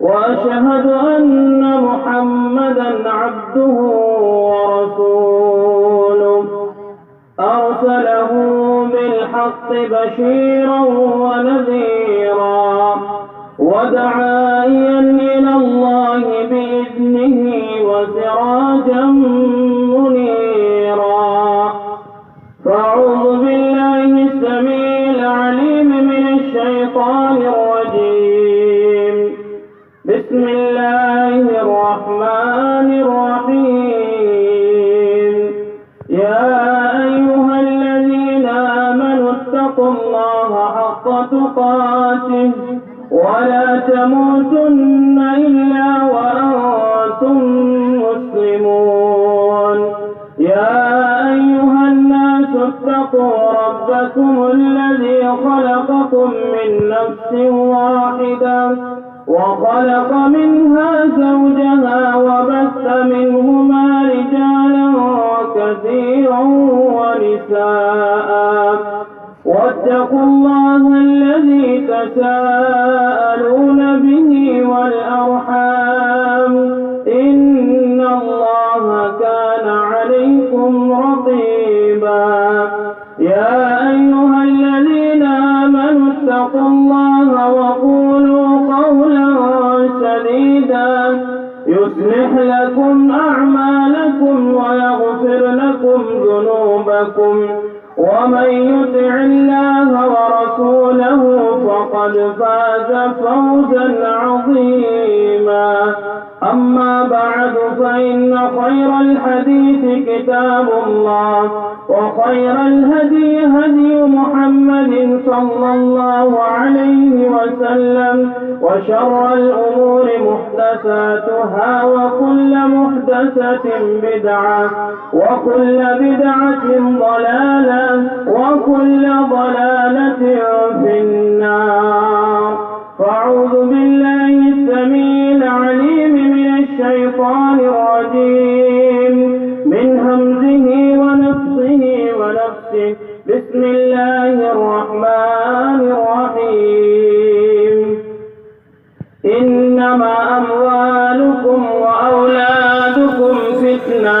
وأشهد أن محمدا عبده ورسوله أرسله بالحق بشيرا ونذيرا وداعيا إلى الله بإذنه وسراجا منيرا فأعوذ بالله السميع العليم من الشيطان الرجيم بسم الله الرحمن الرحيم يا أيها الذين آمنوا اتقوا الله حق تقاته ولا تموتن إلا وأنتم مسلمون يا أيها الناس اتقوا ربكم الذي خلقكم من نفس واحدة وخلق منها زوجها وبث منهما رجالا كثيرا ونساء واتقوا الله الذي تساءلون به والأرحام إن الله كان عليكم رقيبا يا أيها الذين آمنوا اتقوا الله وقولوا قولا سديدا يصلح لكم أعمالكم ويغفر لكم ذنوبكم ومن يطع الله ورسوله فقد فاز فوزا عظيما أما بعد فإن خير الحديث كتاب الله وخير الهدي هدي محمد صلى الله عليه وسلم وشر الأمور محدثاتها وكل محدثة بدعة وكل بدعة ضلالة وكل ضلالة في النار فأعوذ بالله السميع العليم من الشيطان الرجيم من همزه ونفسه ونفسه بسم الله الرحمن الرحيم إنما أموالكم وأولادكم فتنة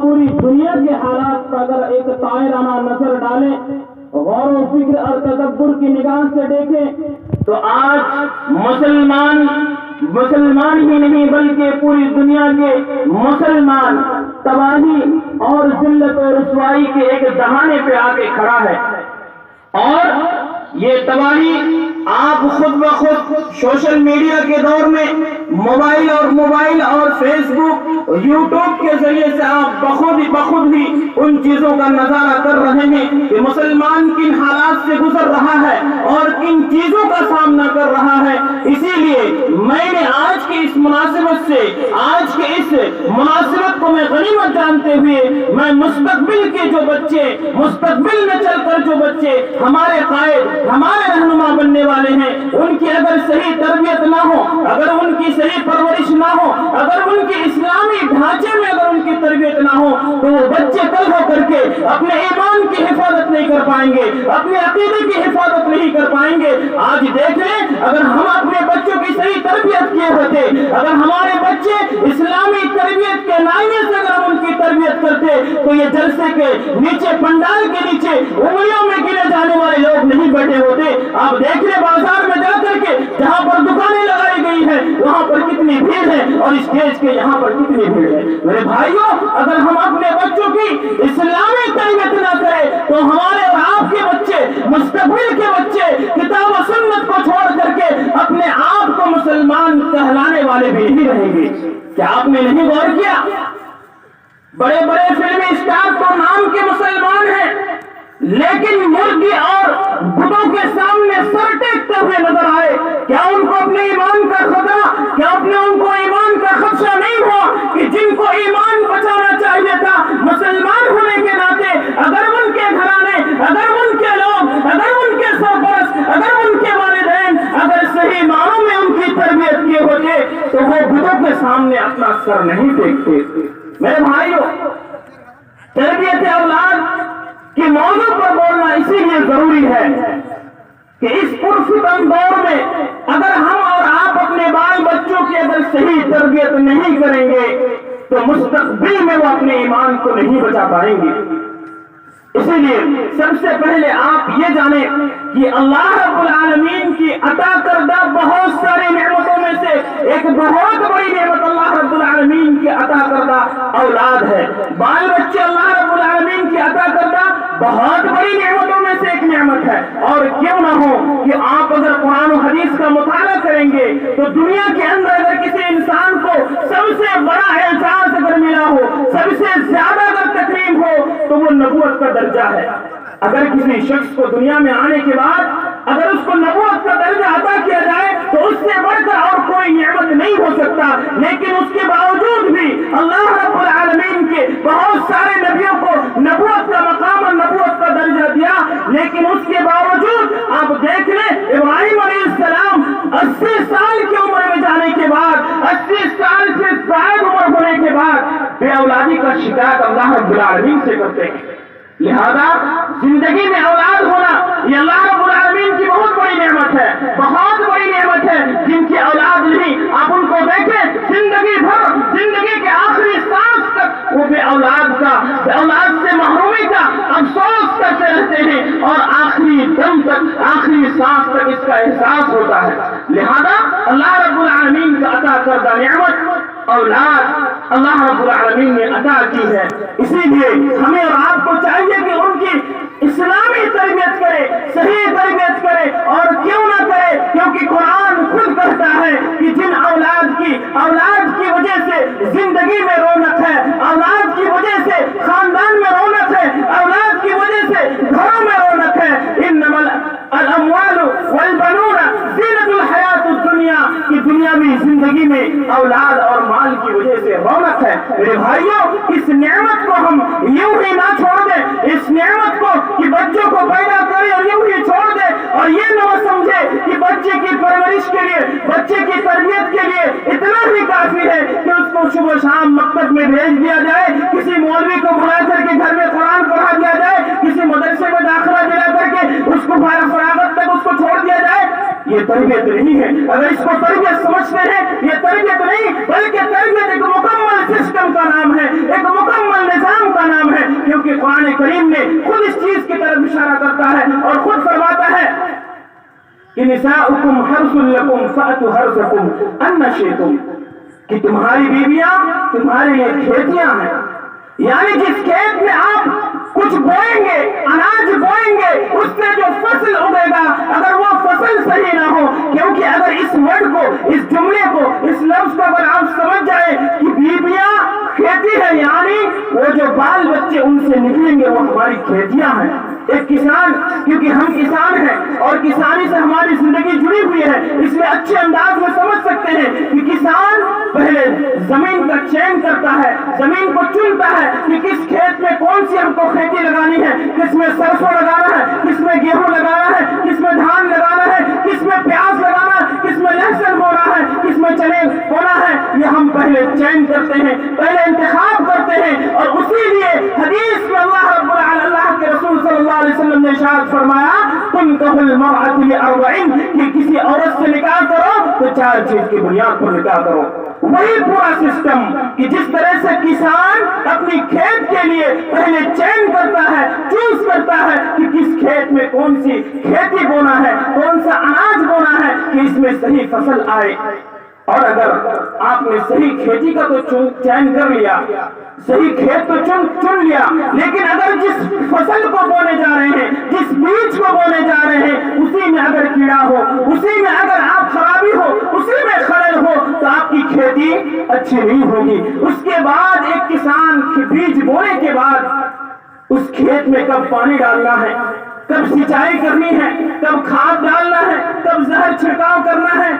پوری دنیا کے حالات پر اگر ایک طائرانہ نظر ڈالیں، غور و فکر اور تدبر کی نگاہ سے دیکھیں، تو آج مسلمان ہی نہیں بلکہ پوری دنیا کے مسلمان تباہی اور ذلت و رسوائی کے ایک دہانے پہ آ کے کھڑا ہے۔ اور یہ تباہی آپ خود بخود سوشل میڈیا کے دور میں موبائل اور فیس بک یوٹیوب کے ذریعے سے آپ بخود ہی ان چیزوں کا نظارہ کر رہے ہیں کہ مسلمان کن حالات سے گزر رہا ہے اور کن چیزوں کا سامنا کر رہا ہے۔ اسی لیے میں نے آج کی اس مناسبت سے، آج کے اس مناسبت کو میں غنیمت جانتے ہوئے، میں مستقبل کے جو بچے، مستقبل میں چل کر جو بچے ہمارے قائد، ہمارے رہنما بننے والے ہیں، ان کی اگر صحیح تربیت نہ ہو، اگر ان کی صحیح پرورش نہ ہو، اگر ان کے اسلامی ڈھانچے میں اگر ان کی تربیت نہ ہو، تو وہ بچے کل ہو کر کے اپنے ایمان کی حفاظت نہیں کر پائیں گے، اپنے عقیدے کی حفاظت نہیں کر پائیں گے۔ آج دیکھ لیں، اگر ہم اپنے بچوں کی صحیح تربیت کیے ہوتے، اگر ہمارے بچے اسلامی تربیت کے نائنے سے اگر ہم ان کی تربیت کرتے، تو یہ جلسے کے نیچے، پنڈال کے نیچے انگلیوں میں گنے جانے والے لوگ نہیں بیٹھے ہوتے۔ آپ دیکھ لیں بازار میں جا کر کے جہاں پر دکانیں لگائی گئی ہیں وہاں پر کتنی بھیڑ ہے، اور اسٹیج کے یہاں پر کتنی بھیڑ ہے۔ میرے بھائیوں، اگر ہم اپنے بچوں کی اسلامی تربیت نہ کریں تو ہمارے اور آپ کے بچے، مستقبل کے بچے، کتاب و سنت کو چھوڑ کر کے اپنے آپ کو مسلمان کہلانے والے بھی نہیں رہیں گے۔ کیا آپ نے نہیں غور کیا؟ بڑے بڑے فلمی اسٹار تو نام کے مسلمان ہیں، لیکن مرغی اور بتوں کے سامنے سر ٹیکتے ہوئے نظر آئے۔ کیا ان کو اپنے ایمان کا خطرہ، کیا ان کو ایمان کا خدشہ نہیں ہوا کہ جن کو ایمان بچانا چاہیے تھا مسلمان ہونے کے ناطے، اگر ان کے گھرانے، اگر ان کے لوگ، اگر ان کے سرپرست، اگر ان کے والدین اگر صحیح معنوں میں ان کی تربیت کیے ہوتے تو وہ بتوں کے سامنے اپنا سر نہیں ٹیکتے۔ میرے بھائیوں، تربیت اولاد کہ موضوع پر بولنا اسی لیے ضروری ہے کہ اس پرفتن دور میں اگر ہم اور آپ اپنے بال بچوں کی اگر صحیح تربیت نہیں کریں گے تو مستقبل میں وہ اپنے ایمان کو نہیں بچا پائیں گے۔ اسی لیے سب سے پہلے آپ یہ جانیں کہ اللہ رب العالمین کی عطا کردہ بہت ساری نعمتوں میں سے ایک بہت بڑی نعمت اللہ رب العالمین کی عطا کردہ اولاد ہے۔ بال بچے اللہ رب العالمین کی عطا کردہ بہت بڑی نعمتوں میں سے ایک نعمت ہے۔ اور کیوں نہ ہو کہ آپ اگر قرآن و حدیث کا مطالعہ کریں گے تو دنیا کے اندر اگر کسی انسان کو سب سے بڑا اعزاز اگر ملا ہو، سب سے زیادہ اگر تکریم ہو تو وہ نبوت کا درجہ ہے۔ اگر کسی شخص کو دنیا میں آنے کے بعد اگر اس کو نبوت کا درجہ عطا کیا جائے تو اس سے بڑھ کر اور کوئی نعمت نہیں ہو سکتا، لیکن اس کے باوجود بھی اللہ رب العالمین کے بہت سارے نبیوں کو نبوت کا مقام اور نبوت کا درجہ دیا، لیکن اس کے باوجود آپ دیکھ لیں ابراہیم علیہ السلام 80 سال کی عمر میں جانے کے بعد، 80 سال سے زائد عمر ہونے کے بعد بے اولادی کا شکایت اللہ رب العالمین سے کرتے ہیں۔ لہذا زندگی میں اولاد ہونا یہ اللہ رب العالمین کی بہت بڑی نعمت ہے، بہت بڑی نعمت ہے۔ جن کی اولاد نہیں آپ ان کو دیکھیں زندگی بھر، زندگی کے آخری سانس تک وہ بے اولاد سے محرومی کا افسوس کرتے رہتے ہیں اور آخری دم تک، آخری سانس تک اس کا احساس ہوتا ہے۔ لہذا اللہ رب العالمین کا عطا کردہ نعمت اولاد اللہ رب العالمین نے عطا کی ہے۔ اسی لیے ہمیں اور آپ کو چاہیے کہ ان کی اسلامی تربیت کرے، صحیح تربیت کرے، اور کیوں نہ کرے کیونکہ قرآن خود کہتا ہے کہ جن اولاد کی وجہ سے زندگی میں رونق ہے، اولاد کی وجہ سے خاندان میں رونق ہے، اولاد کی وجہ سے گھروں میں رونق ہے، انما الاموال والبنون زینت الحیات الدنیا، کہ دنیاوی زندگی میں اولاد اور مال کی وجہ سے رونق ہے۔ میرے بھائیوں، اس نعمت کو ہم یوں ہی نہ چھوڑ دیں، اس نعمت کو کہ بچوں کو پیدا کرے اور یوں ہی چھوڑ دے اور یہ نہ سمجھے کہ بچے کی پرورش کے لیے، بچے کی تربیت کے لیے اتنا ہی کافی ہے کہ اس کو صبح شام مکتب میں بھیج دیا جائے، کسی مولوی کو بلا کر کے گھر میں قرآن پڑھا دیا جائے، کسی مدرسے میں داخلہ دلا کر کے اس کو فراغت تک اس کو چھوڑ دیا جائے۔ یہ تربیت نہیں ہے۔ اگر اس کو تربیت سمجھتے ہیں، یہ تربیت نہیں بلکہ تربیت ایک مکمل سسٹم کا نام ہے، ایک مکمل نظام کریم نے خود اس چیز کی طرف اشارہ کرتا ہے اور خود فرماتا ہے کہ نساؤکم حرث لکم فأتوا حرثکم ان شئتم، کہ تمہاری بیویاں تمہارے لیے کھیتیاں ہیں، یعنی جس کھیت میں آپ کچھ بوئیں گے، اناج بوئیں گے، اس سے جو فصل اگے گا اگر وہ فصل صحیح نہ ہو، کیونکہ اگر اس ورڈ کو، اس جملے کو، اس لفظ کو اگر آپ سمجھ جائیں کہ بیویاں کھیتی ہے، یعنی وہ جو بال بچے ان سے نکلیں گے وہ ہماری کھیتیاں ہیں۔ ایک کسان، کیونکہ ہم کسان ہیں اور کسانی سے ہماری زندگی جڑی ہوئی ہے، اس لیے اچھے انداز میں سمجھ سکتے ہیں کہ کسان پہلے زمین کا چین کرتا ہے، زمین کو چنتا ہے کہ کس کھیت میں کون سی ہم کو کھیتی لگانی ہے، کس میں سرسوں لگانا ہے، کس میں گیہوں لگانا ہے، کس میں دھان لگانا ہے، کس میں پیاز لگانا ہے، کس میں لہسن بونا ہے، کس میں چنے بونا ہے، یہ ہم پہلے چین کرتے ہیں، پہلے انتخاب کرتے ہیں۔ اور اسی لیے حدیث میں اللہ رب العالمین، اللہ کے رسول صلی اللہ علیہ وسلم نے ارشاد فرمایا تنکح المرأة لأربع، کہ کسی عورت سے نکاح کرو تو 4 چیز کی بنیاد پر نکاح کرو۔ وہی پورا سسٹم کہ جس طرح سے کسان اپنی کھیت کے لیے پہلے چین کرتا ہے، چوز کرتا ہے کہ کس کھیت میں کون سی کھیتی بونا ہے، کون سا اناج بونا ہے کہ اس میں صحیح فصل آئے، اور اگر آپ نے صحیح کھیتی کا تو چین کر لیا، صحیح کھیت تو چن لیا، لیکن اگر جس فصل کو بونے جا رہے ہیں، جس بیج کو بونے جا رہے ہیں، اسی میں اگر کیڑا ہو، اسی میں اگر آپ خرابی ہو، اسی میں خلل ہو تو آپ کی کھیتی اچھی نہیں ہوگی۔ اس کے بعد ایک کسان بیج بونے کے بعد اس کھیت میں کب پانی ڈالنا ہے، کب سینچائی کرنی ہے، کب کھاد ڈالنا ہے، کب زہر چھڑکاؤ کرنا ہے،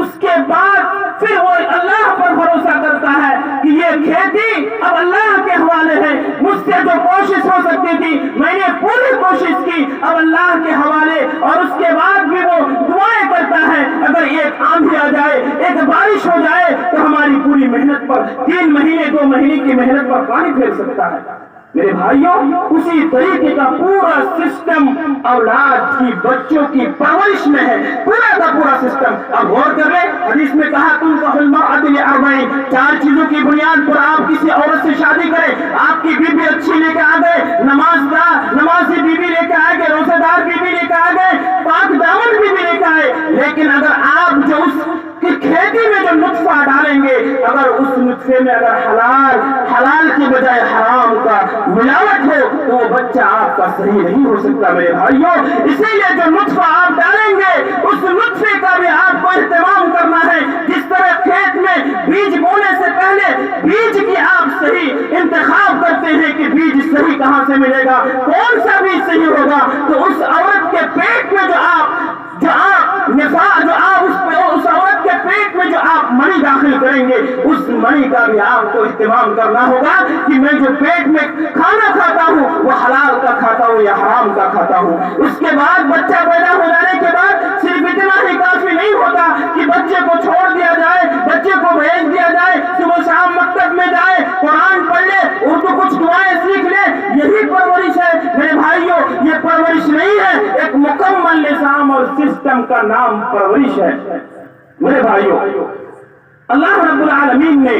اس کے بعد پھر وہ اللہ پر بھروسہ کرتا ہے کہ یہ کھیتی اب اللہ کے حوالے ہے، مجھ سے جو کوشش ہو سکتی تھی میں نے پوری کوشش کی، اب اللہ کے حوالے۔ اور اس کے بعد بھی وہ دعائیں کرتا ہے، اگر ایک آندھی آ جائے، ایک بارش ہو جائے تو ہماری پوری محنت پر 3 مہینے 2 مہینے کی محنت پر پانی پھیر سکتا ہے۔ میرے بھائیوں، اسی طریقے کا پورا سسٹم اولاد کی، بچوں کی پرورش میں ہے، پورا کا پورا سسٹم۔ اب غور کر لیں، حدیث میں کہا تنکح المرأة لأربع، 4 چیزوں کی بنیاد پر آپ کسی عورت سے شادی کریں۔ آپ کی بیوی اچھی لے کے آ گئے، نمازی بیوی لے کے آ گئے، روزہ دار بیوی لے کے آ گئے، پاک دامن بیوی لے کے آئے، لیکن اگر آپ جو اس کی کھیتی میں جو نطفہ ڈالیں گے، اگر اس نطفے میں اگر حلال کی بجائے حرام کا ملاوٹ ہو تو وہ بچہ آپ کا صحیح نہیں ہو سکتا۔ میرے بھائیوں، اسی لیے جو نطفہ آپ ڈالیں گے اس نطفے کا بھی آپ کو اہتمام کرنا ہے۔ جس طرح کھیت میں بیج بونے سے پہلے بیج کی آپ صحیح انتخاب کرتے ہیں کہ بیج صحیح کہاں سے ملے گا، کون سا بیج صحیح ہوگا، تو اس عورت کے پیٹ میں جو آپ اس عورت کے پیٹ میں جو آپ منی داخل کریں گے، اس منی کا بھی آپ کو اہتمام کرنا ہوگا کہ میں جو پیٹ میں کھانا کھاتا ہوں وہ حلال کا کھاتا ہوں یا حرام کا کھاتا ہوں۔ اس کے بعد بچہ پیدا ہو جانے کے بعد صرف اتنا ہی کافی نہیں ہوتا کہ بچے کو چھوڑ دیا جائے، بچے کو بھیج دیا جائے، صبح شام مکتب میں جائے، قرآن پڑھ لے، اردو کچھ دعائیں سیکھ لے، یہی پرورش ہے۔ میرے بھائیوں، یہ پرورش نہیں ہے، ایک مکمل نظام اور سسٹم کا نام پرورش ہے۔ میرے بھائیوں، اللہ رب العالمین نے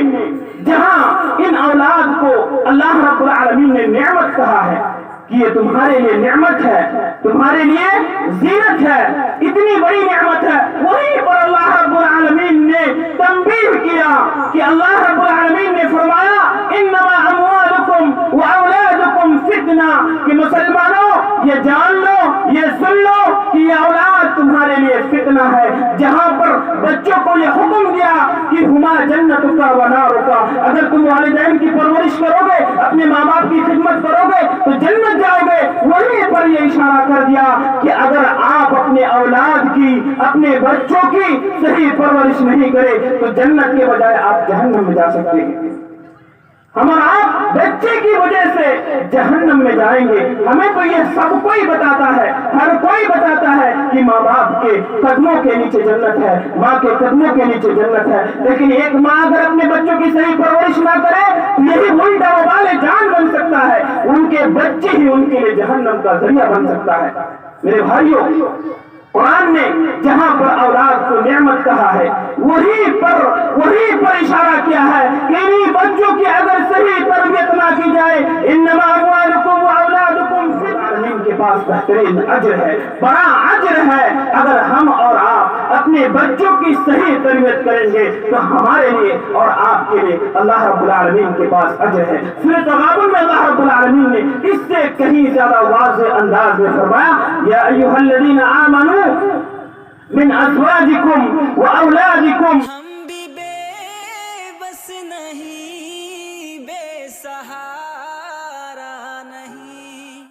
جہاں ان اولاد کو اللہ رب العالمین نے نعمت کہا ہے کہ یہ تمہارے لیے نعمت ہے، تمہارے لیے زینت ہے، اتنی بڑی نعمت ہے، وہیں پر اللہ رب العالمین نے تنبیہ کیا کہ اللہ رب العالمین نے فرمایا انما اموالکم واولادکم فتنہ، کہ مسلمانوں یہ جان لو، یہ سن لو کہ یہ اولاد تمہارے لیے فتنہ ہے۔ جہاں پر بچوں کو یہ حکم دیا کہ ہما جنتک و نارک، اگر تم والدین کی پرورش کرو گے، اپنے ماں باپ کی خدمت کرو گے تو جنت جاؤ گے، وہیں پر یہ اشارہ کر دیا کہ اگر آپ اپنے اولاد کی، اپنے بچوں کی صحیح پرورش نہیں کرے تو جنت کے بجائے آپ جہنم میں جا سکتے ہیں۔ ہم اور آپ بچے کی وجہ سے جہنم میں جائیں گے۔ ہمیں تو یہ سب کوئی بتاتا ہے، ہر کوئی بتاتا ہے کہ ماں باپ کے قدموں کے نیچے جنت ہے، ماں کے قدموں کے نیچے جنت ہے، لیکن ایک ماں اگر اپنے بچوں کی صحیح پرورش نہ کرے یہی الٹا وبال جان بن سکتا ہے، ان کے بچے ہی ان کے لیے جہنم کا ذریعہ بن سکتا ہے۔ میرے بھائیوں، قرآن نے جہاں پر اولاد کو نعمت کہا ہے وہیں پر اشارہ کیا ہے کہ انہی بچوں کی اگر صحیح تربیت نہ کی جائے، انما اموالکم واولادکم بہترین اجر ہے، بڑا اجر ہے۔ اگر ہم اور آپ اپنے بچوں کی صحیح تربیت کریں گے تو ہمارے لیے اور آپ کے لیے اللہ رب العالمین کے پاس اجر ہے۔ سورۃ تغابن میں اللہ رب العالمین نے اس سے کہیں زیادہ واضح انداز میں فرمایا، یا ایھا الذین آمنوا من ازواجکم واولادکم